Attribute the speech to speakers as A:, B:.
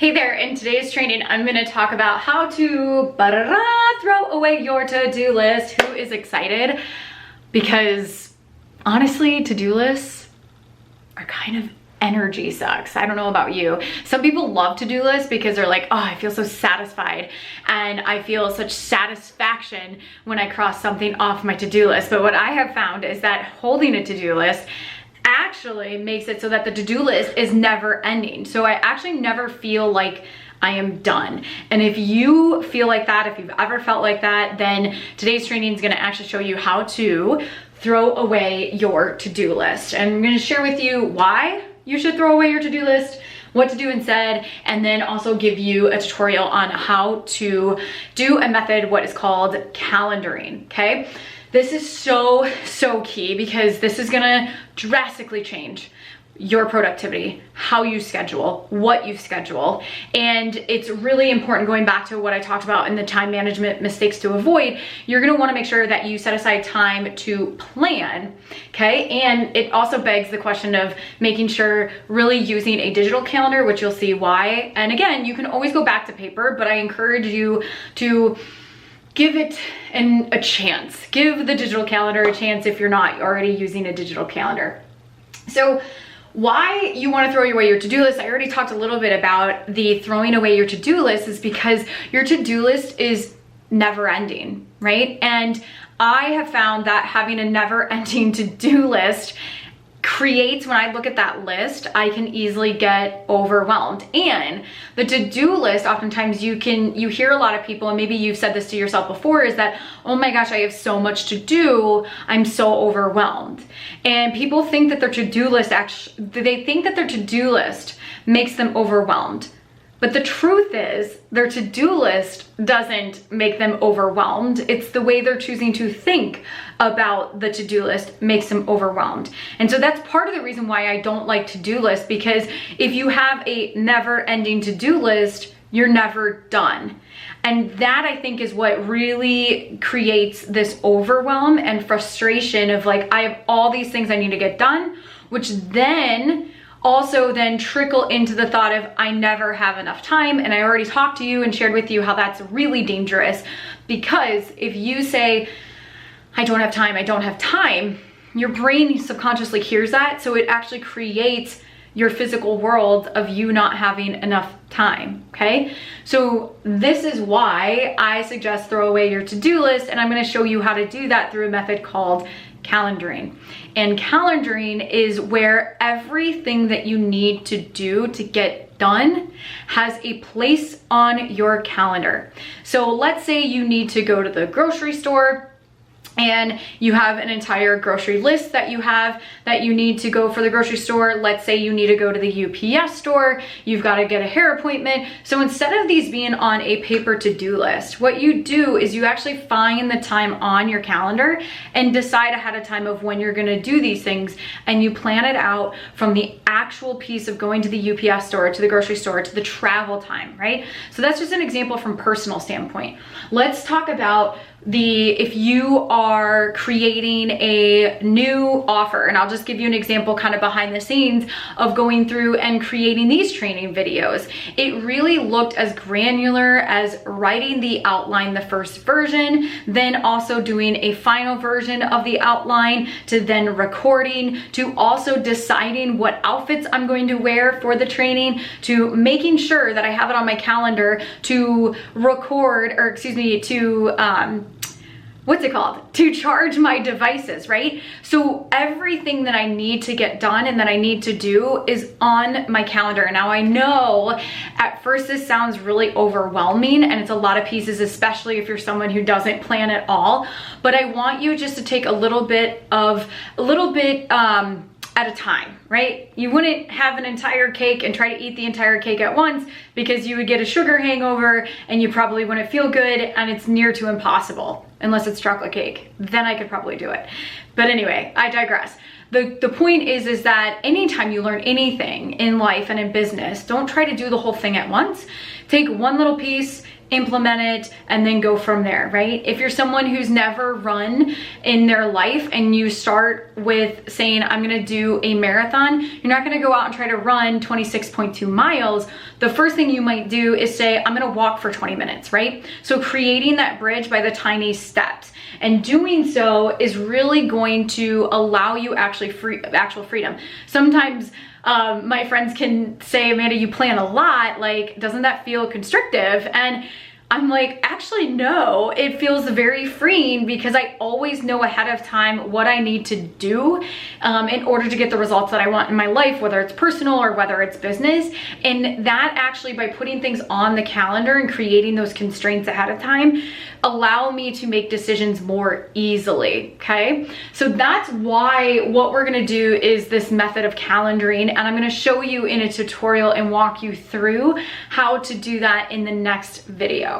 A: Hey there, in today's training, I'm gonna talk about how to throw away your to-do list. Who is excited? Because honestly, to-do lists are kind of energy sucks. I don't know about you. Some people love to-do lists because they're like, oh, I feel so satisfied and I feel such satisfaction when I cross something off my to-do list. But what I have found is that holding a to-do list actually makes it so that the to-do list is never ending. So I actually never feel like I am done. And if you feel like that, if you've ever felt like that, then today's training is going to actually show you how to throw away your to-do list. And I'm going to share with you why you should throw away your to-do list, what to do instead, and then also give you a tutorial on how to do a method, what is called calendaring, okay? This is so key because this is gonna drastically change your productivity, how you schedule, what you schedule. And it's really important, going back to what I talked about in the time management mistakes to avoid, you're gonna wanna make sure that you set aside time to plan, okay? And it also begs the question of making sure really using a digital calendar, which you'll see why. And again, you can always go back to paper, but I encourage you to give it a chance. Give the digital calendar a chance if you're not already using a digital calendar. So why you want to throw away your to-do list, I already talked a little bit about the throwing away your to-do list, is because your to-do list is never ending, right? And I have found that having a never ending to-do list creates, when I look at that list, I can easily get overwhelmed. And the to-do list, oftentimes you hear a lot of people, and maybe you've said this to yourself before, is that, oh my gosh, I have so much to do, I'm so overwhelmed. And people think that their to-do list makes them overwhelmed. But the truth is, their to-do list doesn't make them overwhelmed. It's the way they're choosing to think about the to-do list makes them overwhelmed. And so that's part of the reason why I don't like to-do lists, because if you have a never-ending to-do list, you're never done. And that, I think, is what really creates this overwhelm and frustration of like, I have all these things I need to get done, which then also trickle into the thought of I never have enough time. And I already talked to you and shared with you how that's really dangerous, because if you say, I don't have time, your brain subconsciously hears that. So it actually creates your physical world of you not having enough time, okay? So this is why I suggest throw away your to-do list, and I'm gonna show you how to do that through a method called calendaring. And calendaring is where everything that you need to do to get done has a place on your calendar. So let's say you need to go to the grocery store and you have an entire grocery list that you need to go for the grocery store. Let's say you need to go to the UPS store, you've got to get a hair appointment. So instead of these being on a paper to-do list, what you do is you actually find the time on your calendar and decide ahead of time of when you're going to do these things, and you plan it out from the actual piece of going to the UPS store, to the grocery store, to the travel time, right? So that's just an example from personal standpoint. Let's talk about if you are creating a new offer, and I'll just give you an example kind of behind the scenes of going through and creating these training videos. It really looked as granular as writing the outline, the first version, then also doing a final version of the outline, to then recording, to also deciding what outfits I'm going to wear for the training, to making sure that I have it on my calendar to record, or excuse me, to charge my devices, right? So everything that I need to get done and that I need to do is on my calendar. Now I know at first this sounds really overwhelming, and it's a lot of pieces, especially if you're someone who doesn't plan at all, but I want you just to take a little bit at a time, right? You wouldn't have an entire cake and try to eat the entire cake at once, because you would get a sugar hangover and you probably wouldn't feel good, and it's near to impossible unless it's chocolate cake. Then I could probably do it. But anyway, I digress. The point is that anytime you learn anything in life and in business, don't try to do the whole thing at once. Take one little piece, implement it, and then go from there, right? If you're someone who's never run in their life and you start with saying, I'm gonna do a marathon, you're not gonna go out and try to run 26.2 miles. The first thing you might do is say, I'm gonna walk for 20 minutes, right? So creating that bridge by the tiny steps. And doing so is really going to allow you actual freedom. Sometimes my friends can say, Amanda, you plan a lot, like, doesn't that feel constrictive? And I'm like, actually, no, it feels very freeing because I always know ahead of time what I need to do in order to get the results that I want in my life, whether it's personal or whether it's business. And that actually, by putting things on the calendar and creating those constraints ahead of time, allow me to make decisions more easily, okay? So that's why what we're gonna do is this method of calendaring, and I'm gonna show you in a tutorial and walk you through how to do that in the next video.